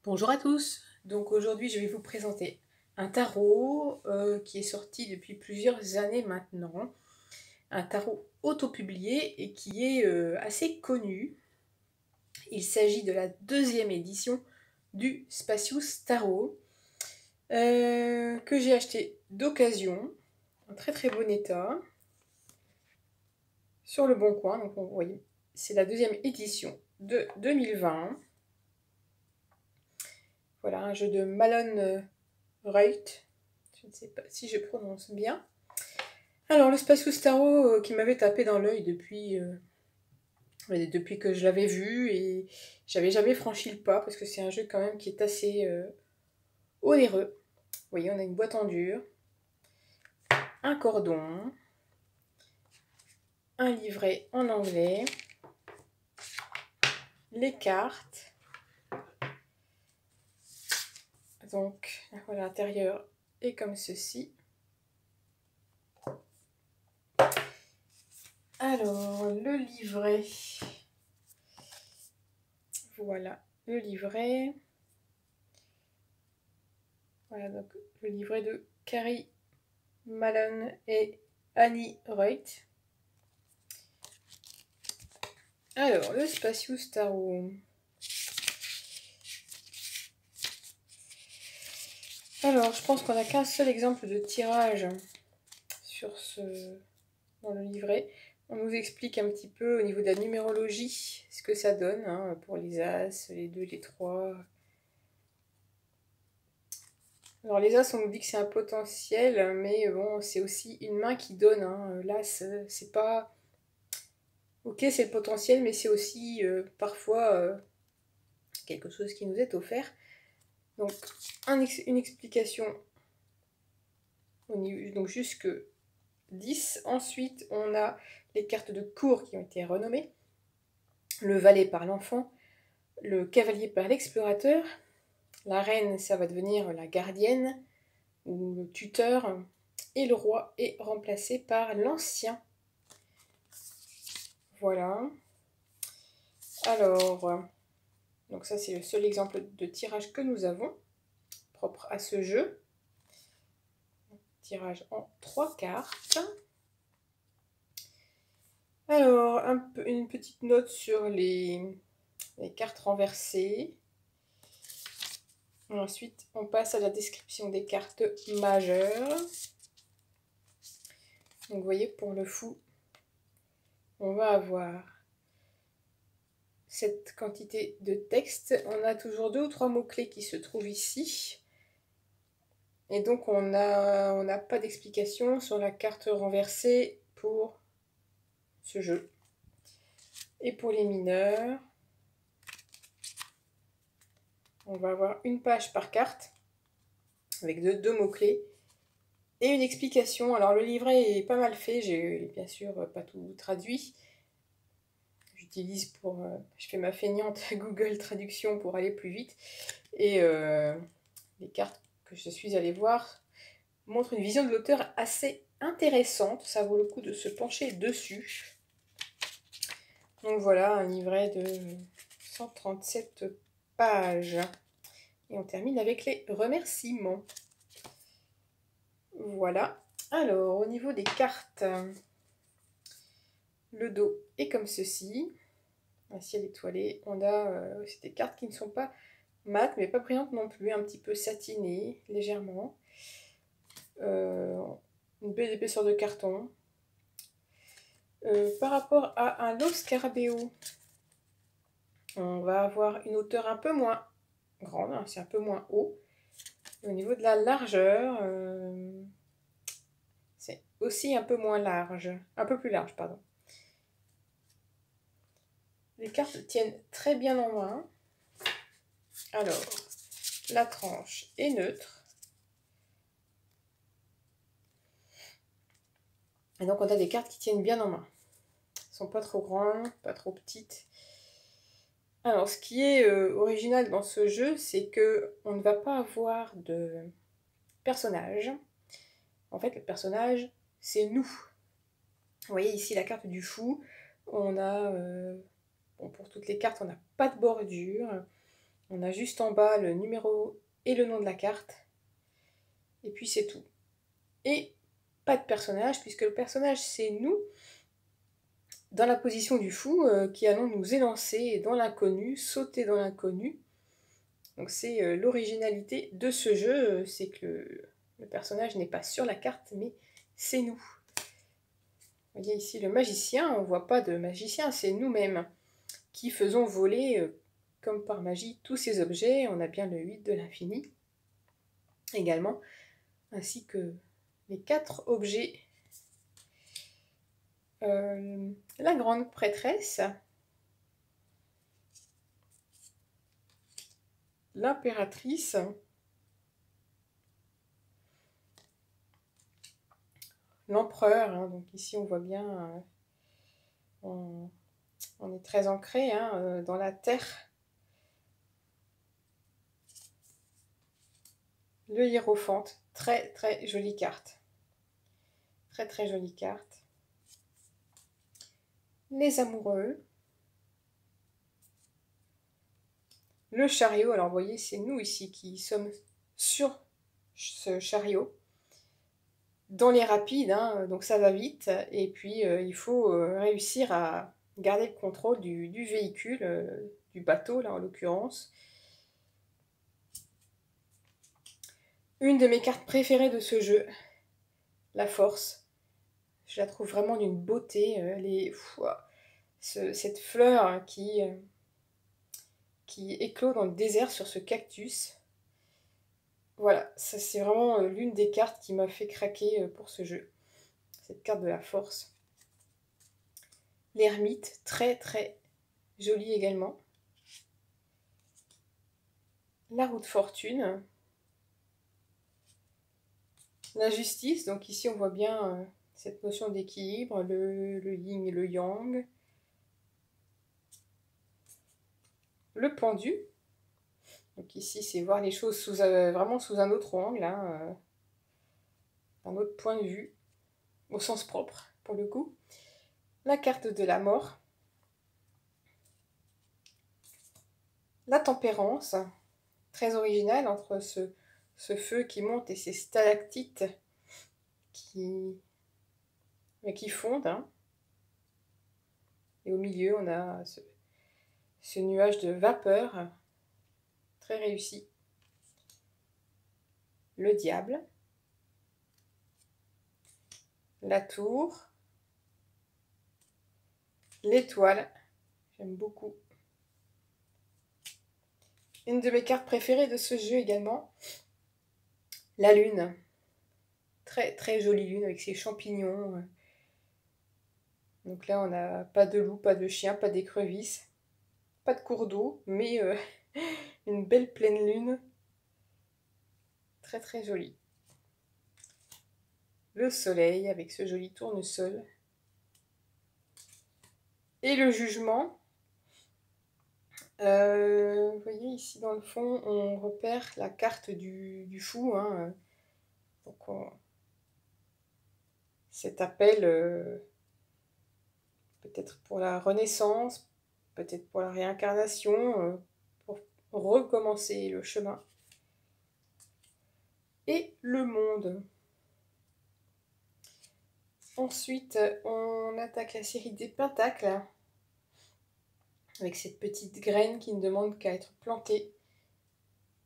Bonjour à tous, donc aujourd'hui je vais vous présenter un tarot qui est sorti depuis plusieurs années maintenant, un tarot auto-publié et qui est assez connu. Il s'agit de la deuxième édition du Spacious Tarot que j'ai acheté d'occasion, en très très bon état, sur le Bon Coin. Donc vous voyez, c'est la deuxième édition de 2020. Voilà, un jeu de Malone Reuth. Je ne sais pas si je prononce bien. Alors, le Spacious Tarot qui m'avait tapé dans l'œil depuis que je l'avais vu, et j'avais jamais franchi le pas parce que c'est un jeu quand même qui est assez onéreux. Vous voyez, on a une boîte en dur, un cordon, un livret en anglais, les cartes. Donc, voilà, l'intérieur est comme ceci. Alors, le livret. Voilà, le livret. Voilà, donc le livret de Carrie Malone et Annie Reuth. Alors, le Spacious Tarot. Alors, je pense qu'on n'a qu'un seul exemple de tirage dans le livret. On nous explique un petit peu au niveau de la numérologie ce que ça donne pour les As, les 2, les 3. Alors, les As, on nous dit que c'est un potentiel, mais bon, c'est aussi une main qui donne. L'As, c'est pas... Ok, c'est le potentiel, mais c'est aussi parfois quelque chose qui nous est offert. Donc, une explication donc jusque 10. Ensuite, on a les cartes de cour qui ont été renommées. Le valet par l'enfant, le cavalier par l'explorateur, la reine, ça va devenir la gardienne ou le tuteur, et le roi est remplacé par l'ancien. Voilà. Alors, donc ça c'est le seul exemple de tirage que nous avons, propre à ce jeu. Tirage en 3 cartes. Alors, une petite note sur les cartes renversées. Ensuite, on passe à la description des cartes majeures. Donc, vous voyez, pour le fou, on va avoir cette quantité de texte. On a toujours 2 ou 3 mots-clés qui se trouvent ici. Et donc, on n'a pas d'explication sur la carte renversée pour ce jeu. Et pour les mineurs, on va avoir une page par carte avec 2 mots-clés et une explication. Alors le livret est pas mal fait, j'ai bien sûr pas tout traduit. Je fais ma feignante Google Traduction pour aller plus vite. Et les cartes que je suis allée voir montrent une vision de l'auteur assez intéressante. Ça vaut le coup de se pencher dessus. Donc voilà, un livret de 137 pages. Et on termine avec les remerciements. Voilà. Alors, au niveau des cartes, le dos est comme ceci. Un ciel étoilé. On a c'est des cartes qui ne sont pas mates, mais pas brillantes non plus. Un petit peu satinées, légèrement. Une belle épaisseur de carton. Par rapport à un Lo Scarabeo, on va avoir une hauteur un peu moins grande, c'est un peu moins haut. Et au niveau de la largeur, c'est aussi un peu moins large, un peu plus large, pardon. Les cartes tiennent très bien en main. Alors, la tranche est neutre. Et donc, on a des cartes qui tiennent bien en main. Elles ne sont pas trop grandes, pas trop petites. Alors, ce qui est original dans ce jeu, c'est qu'on ne va pas avoir de personnage. En fait, le personnage, c'est nous. Vous voyez ici la carte du fou. On a, bon, pour toutes les cartes, on n'a pas de bordure. On a juste en bas le numéro et le nom de la carte. Et puis c'est tout. Et pas de personnage, puisque le personnage c'est nous, dans la position du fou, qui allons nous élancer dans l'inconnu, sauter dans l'inconnu. Donc c'est l'originalité de ce jeu, c'est que le personnage n'est pas sur la carte, mais c'est nous. Vous voyez ici le magicien, on ne voit pas de magicien, c'est nous-mêmes qui faisons voler, comme par magie, tous ces objets. On a bien le 8 de l'infini également, ainsi que les 4 objets. La grande prêtresse, l'impératrice, l'empereur, hein, donc ici on voit bien, on est très ancré dans la terre. Le hiérophante, très très jolie carte. Très très jolie carte. Les amoureux. Le chariot, alors vous voyez, c'est nous ici qui sommes sur ce chariot. Dans les rapides, hein, donc ça va vite. Et puis il faut réussir à garder le contrôle du véhicule, du bateau là en l'occurrence. Une de mes cartes préférées de ce jeu, la force. Je la trouve vraiment d'une beauté. Cette fleur qui éclot dans le désert sur ce cactus. Voilà, ça c'est vraiment l'une des cartes qui m'a fait craquer pour ce jeu. Cette carte de la force. L'ermite, très très jolie également. La roue de fortune. La justice, donc ici on voit bien cette notion d'équilibre, le yin et le yang. Le pendu. Donc ici c'est voir les choses vraiment sous un autre angle, hein, un autre point de vue, au sens propre pour le coup. La carte de la mort. La tempérance, très originale entre ce feu qui monte et ces stalactites qui fondent. Hein. Et au milieu, on a ce nuage de vapeur, très réussi. Le diable. La tour. L'étoile, j'aime beaucoup. Une de mes cartes préférées de ce jeu également, la lune. Très très jolie lune avec ses champignons. Donc là, on n'a pas de loup, pas de chien, pas d'écrevisse, pas de cours d'eau, mais une belle pleine lune. Très très jolie. Le soleil avec ce joli tournesol. Et le jugement. Vous voyez ici dans le fond, on repère la carte du fou. Hein. Donc cet appel, peut-être pour la renaissance, peut-être pour la réincarnation, pour recommencer le chemin. Et le monde. Ensuite, on attaque la série des pentacles, avec cette petite graine qui ne demande qu'à être plantée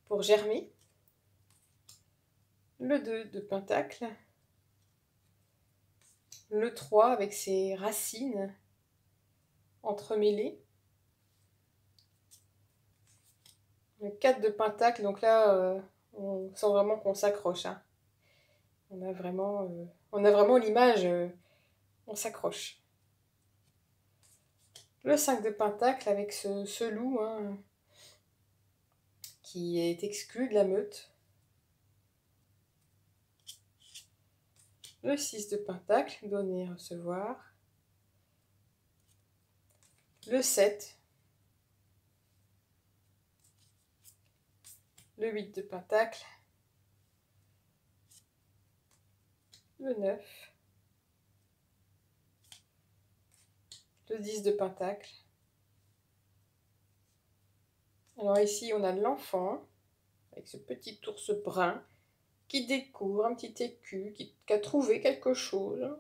pour germer. Le 2 de pentacle. Le 3 avec ses racines entremêlées. Le 4 de pentacle, donc là, on sent vraiment qu'on s'accroche. Hein. On a vraiment l'image, on s'accroche. Le 5 de pentacle avec ce loup hein, qui est exclu de la meute. Le 6 de pentacle, donner et recevoir. Le 7. Le 8 de pentacle. Le 9. Le 10 de pentacle. Alors ici, on a l'enfant, avec ce petit ours brun, qui découvre un petit écu, qui a trouvé quelque chose.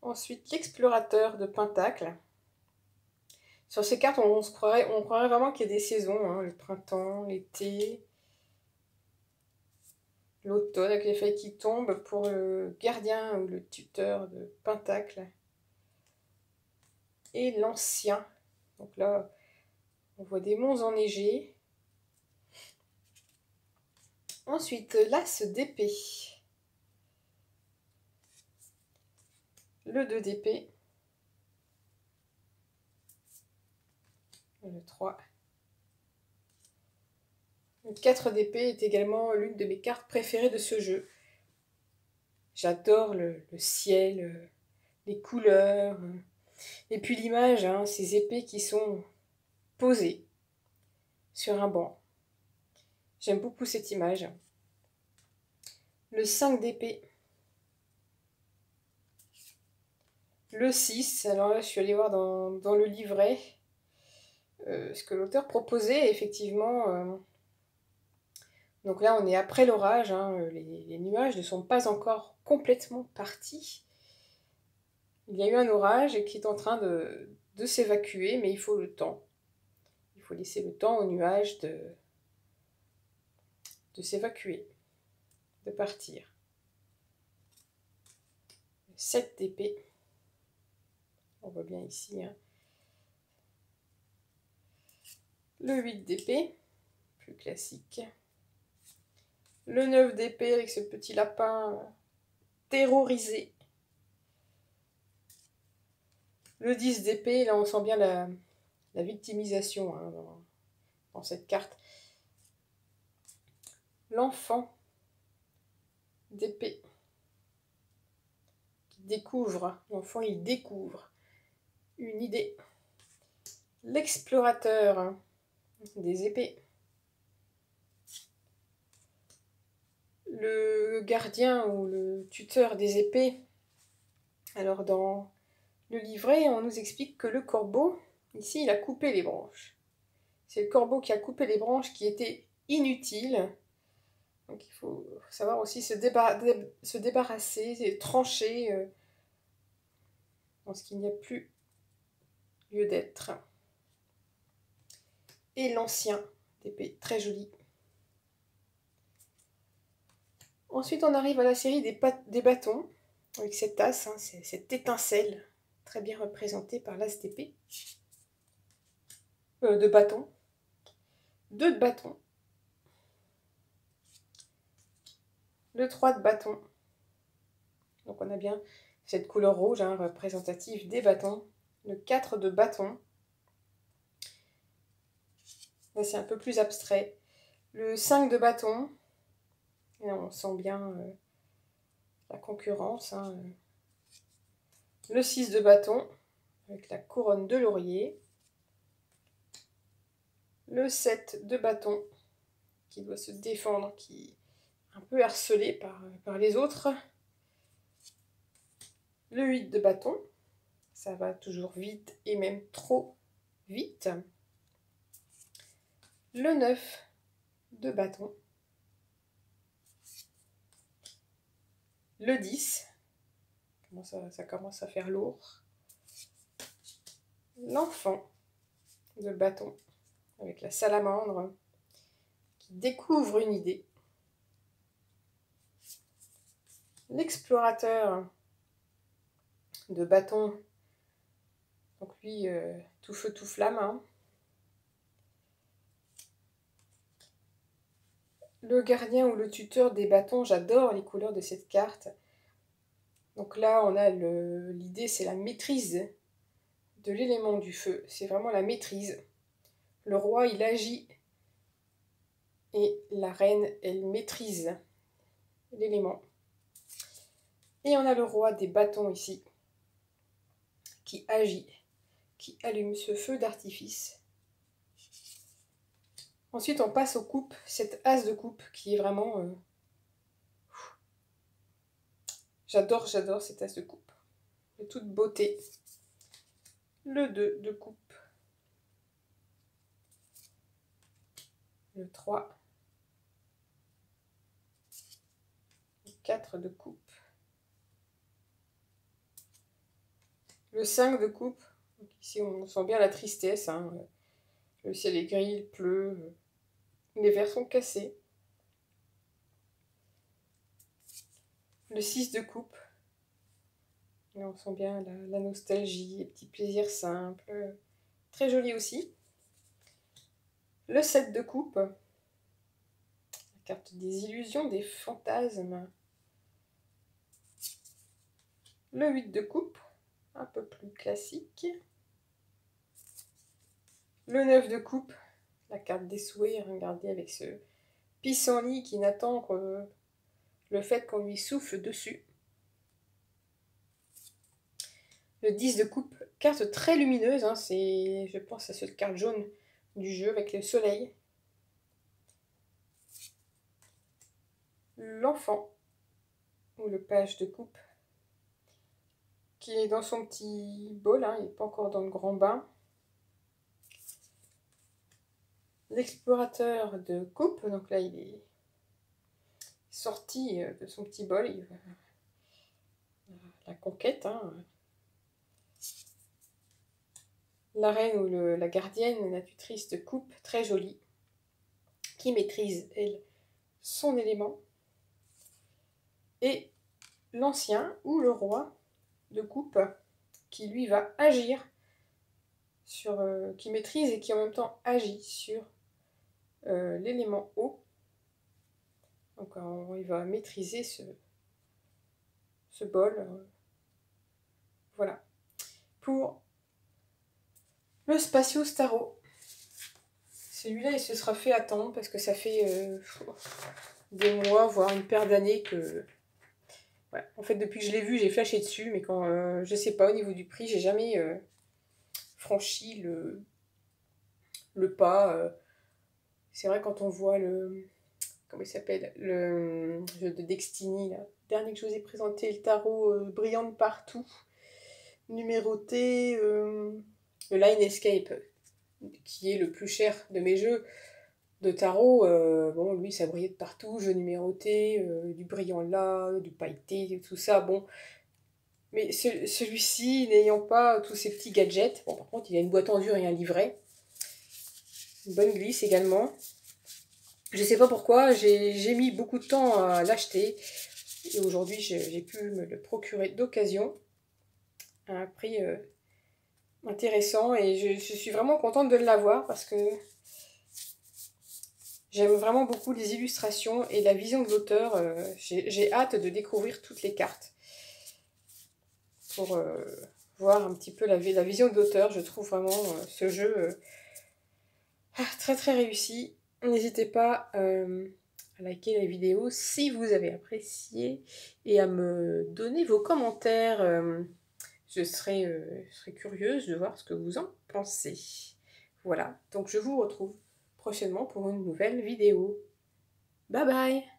Ensuite, l'explorateur de Pentacle. Sur ces cartes, on croirait vraiment qu'il y a des saisons, hein, le printemps, l'été, l'automne, avec les feuilles qui tombent pour le gardien ou le tuteur de Pentacle. Et l'ancien. Donc là, on voit des monts enneigés. Ensuite, l'as d'épée. Le 2 d'épée. Le 3. Le 4 d'épée est également l'une de mes cartes préférées de ce jeu. J'adore le ciel, les couleurs, et puis l'image, hein, ces épées qui sont posées sur un banc. J'aime beaucoup cette image. Le 5 d'épée. Le 6, alors là je suis allée voir dans le livret ce que l'auteur proposait, effectivement. Donc là on est après l'orage, hein, les nuages ne sont pas encore complètement partis. Il y a eu un orage qui est en train de s'évacuer, mais il faut le temps. Il faut laisser le temps aux nuages de s'évacuer, de partir. 7 d'épée. On voit bien ici. Hein. Le 8 d'épée, plus classique. Le 9 d'épée avec ce petit lapin terrorisé. Le 10 d'épée, là on sent bien la victimisation hein, dans cette carte. L'enfant d'épée qui découvre, l'enfant il découvre une idée. L'explorateur des épées. Le gardien ou le tuteur des épées. Alors dans le livret, on nous explique que le corbeau, ici, il a coupé les branches. C'est le corbeau qui a coupé les branches qui étaient inutiles. Donc il faut savoir aussi se débarrasser, trancher dans ce qu'il n'y a plus lieu d'être. Et l'ancien d'épée, très joli. Ensuite, on arrive à la série des bâtons, avec cette as, hein, cette étincelle, très bien représentée par l'as d'épée. De bâton. 2 de bâton. Le 3 de bâton. Donc on a bien cette couleur rouge, hein, représentative des bâtons. Le 4 de bâton. Là c'est un peu plus abstrait. Le 5 de bâton. Et on sent bien la concurrence. Hein. Le 6 de bâton, avec la couronne de laurier. Le 7 de bâton, qui doit se défendre, qui est un peu harcelé par les autres. Le 8 de bâton, ça va toujours vite et même trop vite. Le 9 de bâton. Le 10, ça commence à faire lourd. L'enfant de bâton, avec la salamandre, qui découvre une idée. L'explorateur de bâton, donc lui, tout feu, tout flamme. Hein. Le gardien ou le tuteur des bâtons, j'adore les couleurs de cette carte. Donc là, on a l'idée, c'est la maîtrise de l'élément du feu. C'est vraiment la maîtrise. Le roi, il agit et la reine, elle maîtrise l'élément. Et on a le roi des bâtons ici, qui agit, qui allume ce feu d'artifice. Ensuite, on passe aux coupes, cette as de coupe qui est vraiment... J'adore cette as de coupe. De toute beauté. Le 2 de coupe. le 3, le 4 de coupe, le 5 de coupe. Donc ici on sent bien la tristesse, hein. Le ciel est gris, il pleut, les verres sont cassés. Le 6 de coupe, et on sent bien la nostalgie, les petits plaisirs simples, très joli aussi. Le 7 de coupe, la carte des illusions, des fantasmes. Le 8 de coupe, un peu plus classique. Le 9 de coupe, la carte des souhaits, regardez, avec ce pissenlit qui n'attend que le fait qu'on lui souffle dessus. Le 10 de coupe, carte très lumineuse, hein, c'est, je pense à cette carte jaune du jeu avec le soleil. L'enfant, ou le page de coupe, qui est dans son petit bol, hein, il n'est pas encore dans le grand bain. L'explorateur de coupe, donc là il est sorti de son petit bol, la conquête, hein. La reine ou la gardienne, la tutrice de coupe, très jolie, qui maîtrise, elle, son élément. Et l'ancien ou le roi de coupe, qui lui va agir sur, qui maîtrise et qui en même temps agit sur l'élément eau. Donc il va maîtriser ce bol. Voilà. Pour le Spatio Starro. Celui-là, il se sera fait attendre parce que ça fait des mois, voire une paire d'années que... Ouais. En fait, depuis que je l'ai vu, j'ai flashé dessus, mais quand, je sais pas, au niveau du prix, j'ai jamais franchi le pas. C'est vrai, quand on voit comment il s'appelle, le jeu de Dextini, là, dernier que je vous ai présenté, le tarot brillant de partout, numéroté, le Line Escape, qui est le plus cher de mes jeux de tarot. Bon, lui, ça brillait de partout, jeu numéroté, du brillant là, du pailleté, tout ça, bon. Mais celui-ci, n'ayant pas tous ces petits gadgets, bon, par contre, il a une boîte en dur et un livret, une bonne glisse également. Je sais pas pourquoi, j'ai mis beaucoup de temps à l'acheter, et aujourd'hui, j'ai pu me le procurer d'occasion, à un prix intéressant, et je suis vraiment contente de l'avoir, parce que j'aime vraiment beaucoup les illustrations et la vision de l'auteur. J'ai hâte de découvrir toutes les cartes pour voir un petit peu la vision de l'auteur. Je trouve vraiment ce jeu très très réussi. N'hésitez pas à liker la vidéo si vous avez apprécié et à me donner vos commentaires. Je serai curieuse de voir ce que vous en pensez. Voilà, donc je vous retrouve prochainement pour une nouvelle vidéo. Bye bye!